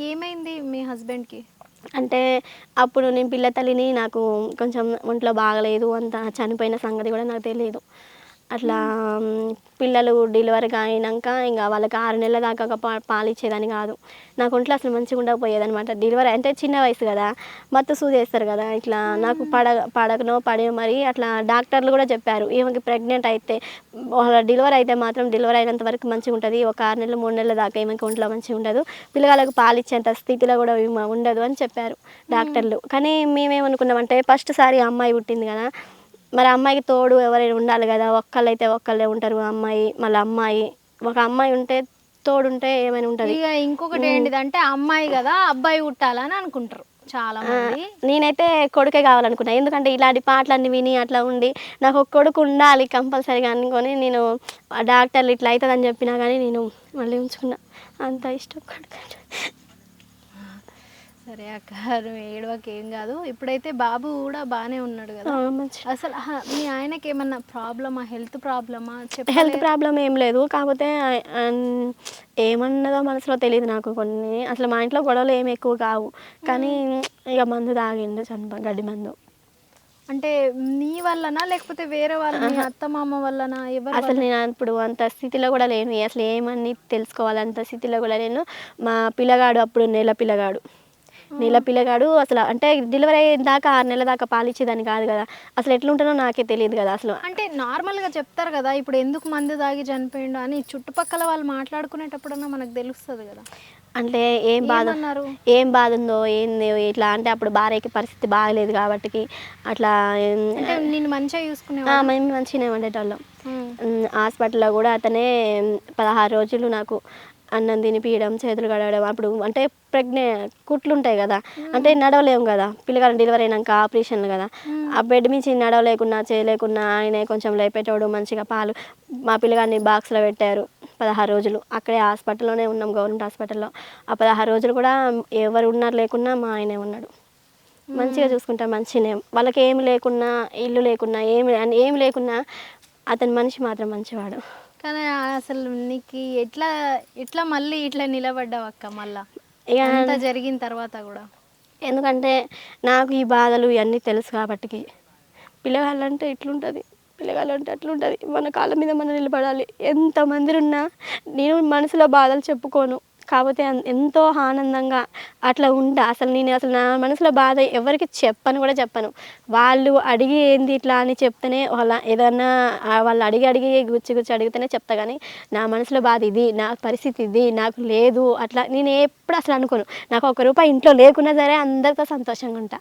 ఏమైంది మీ హస్బెండ్‌కి? అంటే అప్పుడు నేను పిల్ల తల్లిని, నాకు కొంచెం ఒంట్లో బాగలేదు, అంతా చనిపోయిన సంగతి కూడా నాకు తెలీదు. అట్లా హ్మ్. పిల్లలు డెలివరీగా అయినంక ఇంక వాళ్ళకి 6 నెలల దాకా పాలిచ్చేదాన్ని కాదు. నాకు ఒంట్లో అసలు మంచిగా ఉండకపోయేదనమాట. డెలివరీ అంటే చిన్న వయసు కదా, మత్తు సూదేస్తారు కదా, ఇట్లా నాకు హ్మ్. పడకనో పడేయో మరి అట్లా డాక్టర్లు కూడా చెప్పారు. ఈమెకి ప్రెగ్నెంట్ అయితే డెలివరీ అయితే మాత్రం డెలివరీ అయినంత వరకు మంచిగా ఉంటుంది. ఒక 6 నెలలు 3 నెలల దాకా ఈమెకి ఒంట్లో మంచిగా ఉండదు. పిల్లగాళ్ళకి పాలిచ్చేంత స్థితిలో కూడా ఈమె ఉండదు అని చెప్పారు హ్మ్. డాక్టర్లు. కానీ మేమేమనుకున్నామంటే ఫస్ట్ సారి అమ్మాయి పుట్టింది కదా, మరి అమ్మాయికి తోడు ఎవరైనా ఉండాలి కదా, ఒక్కళ్ళైతే ఒక్కళ్ళే ఉంటారు. అమ్మాయి ఒక అమ్మాయి ఉంటే తోడుంటే ఏమైనా ఉంటుంది. ఇగ ఇంకొకటేంటిదంటే అమ్మాయి గదా! అబ్బాయి పుట్టాలని అనుకుంటారు చాలామంది. నేనైతే కొడుకే కావాలనుకున్నా. ఎందుకంటే ఇలాంటి పాటలన్నీ విని అట్లా ఉండి నాకు ఒక కొడుకు ఉండాలి కంపల్సరీగా అనుకొని నేను డాక్టర్లు ఇట్లా అవుతుందని చెప్పినా కానీ నేను మళ్ళీ ఉంచుకున్నా. అంత ఇష్టం కొడుకంటే. సరే అక్క, నువ్వు ఏడవకు, ఏం గాదు. ఇప్పుడైతే బాబు గూడా బానే ఉన్నాడు గదా! మంచి అసలు మీ ఆయనకేమన్నా ప్రాబ్లమా? హెల్త్ ప్రాబ్లమా? హెల్త్ చెప్పలేరు. ప్రాబ్లమ్ ఏం లేదు. కాకపోతే ఆహ్, ఏమన్నదో మనసులో తెలీదు నాకు కొన్ని. అసలు మా ఇంట్లో గొడవలు ఏమి ఎక్కువ కావు. కానీ హ్మ్. ఇక మందు తాగిండు గడ్డి మందు. అంటే నీ వల్లనా? లేకపోతే వేరే వాళ్ళు మీ ఆహా! అత్తమామ వల్లనా? ఎవరి అసలు వల్ల? నేను ఇప్పుడు అంత స్థితిలో కూడా లేను. అసలు ఏమని తెలుసుకోవాలంత స్థితిలో కూడా లేను. మా పిల్లగాడు అప్పుడు ఆ! నెల పిల్లగాడు అసలు అంటే డెలివరీ అయ్యేదాకా 6 నెలల దాకా పాలిచ్చేదాన్ని కాదు కదా. అసలు ఎట్లుంటానో నాకే తెలీదు కదా అసలు. అంటే నార్మల్‌గా చెప్తారు గదా! ఇప్పుడు ఎందుకు మందు తాగి చనిపోయిండు అని చుట్టుపక్కల వాళ్ళు మాట్లాడుకునేటప్పుడన్నా మనకు తెలుస్తది గదా! అంటే ఏమన్నారు? ఏం బాధుందో ఏందో ఇట్లా అంటే అప్పుడు భార్యకి పరిస్థితి బాగలేదు కాబట్టికి అట్లా అంటే నిన్ను మంచిగా చూసుకునేవాడా? మేము మంచిగానే ఉండేటోళ్ళం. హ్మ్. హాస్పిటల్‌లో గూడా అతనే 16 రోజులు నాకు అన్నం తినిపియడం, చేతులు కడగడం. అప్పుడు అంటే కుట్లుంటాయి గదా, అంటే హ్మ్. నడవలేము గదా, పిల్లగాడు డెలివరీ అయినంక ఆపరేషన్లు గదా. హ్మ్. ఆ బెడ్ మించి నడవలేకున్నా, చేయలేకున్నా ఆయనే కొంచెం లేపేటోడు. మంచిగా పాలు మా పిల్లగాడిని బాక్స్‌లో పెట్టారు 16 రోజులు. అక్కడే హాస్పిటల్‌లోనే ఉన్నాం, గవర్నమెంట్ హాస్పిటల్‌లో. ఆ 16 రోజులు కూడా ఎవరు ఉన్నారు లేకున్నా మా ఆయనే ఉన్నాడు. మంచిగా హ్మ్. చూసుకుంటా మంచిగనే. వాళ్ళకేమి లేకున్నా, ఇల్లు లేకున్నా, ఏమి లేకున్నా అతని మనిషి మాత్రం మంచివాడు. కానీ అసలు నీకి ఎట్లా ఎట్లా మళ్ళీ ఇట్లా నిలబడ్డావక్క మళ్ళా? ఇగ అంతా జరిగిన తర్వాత గూడా? ఎందుకంటే నాకు ఈ బాధలు ఇయన్నీ తెలుసు కాబట్టికి. పిల్లగాళ్ళంటే ఇట్లుంటది, పిల్లగాళ్ళంటే అట్లుంటది. మన కాళ్ళ మీద మనం నిలబడాలి. ఎంతమందిరున్నా నేను మనసులో బాధలు చెప్పుకోను. కాపోతే ఎంతో ఆనందంగా అట్లా ఉంటా. అసలు నా మనసులో బాధ ఎవరికీ చెప్పను గూడా చెప్పను. వాళ్ళు అడిగి ఏంది ఇట్లా అని చెప్తేనే ఏదన్నా వాళ్ళు అడిగి గుచ్చి అడిగితేనే చెప్తా గానీ, నా మనసులో బాధ ఇది, నా పరిస్థితి ఇది, నాకు లేదు అట్లా నేను ఎప్పుడు అసలు అనుకోను. నాకు ఒక్క రూపాయి ఇంట్లో లేకున్నా సరే అందరితో సంతోషంగా ఉంటా.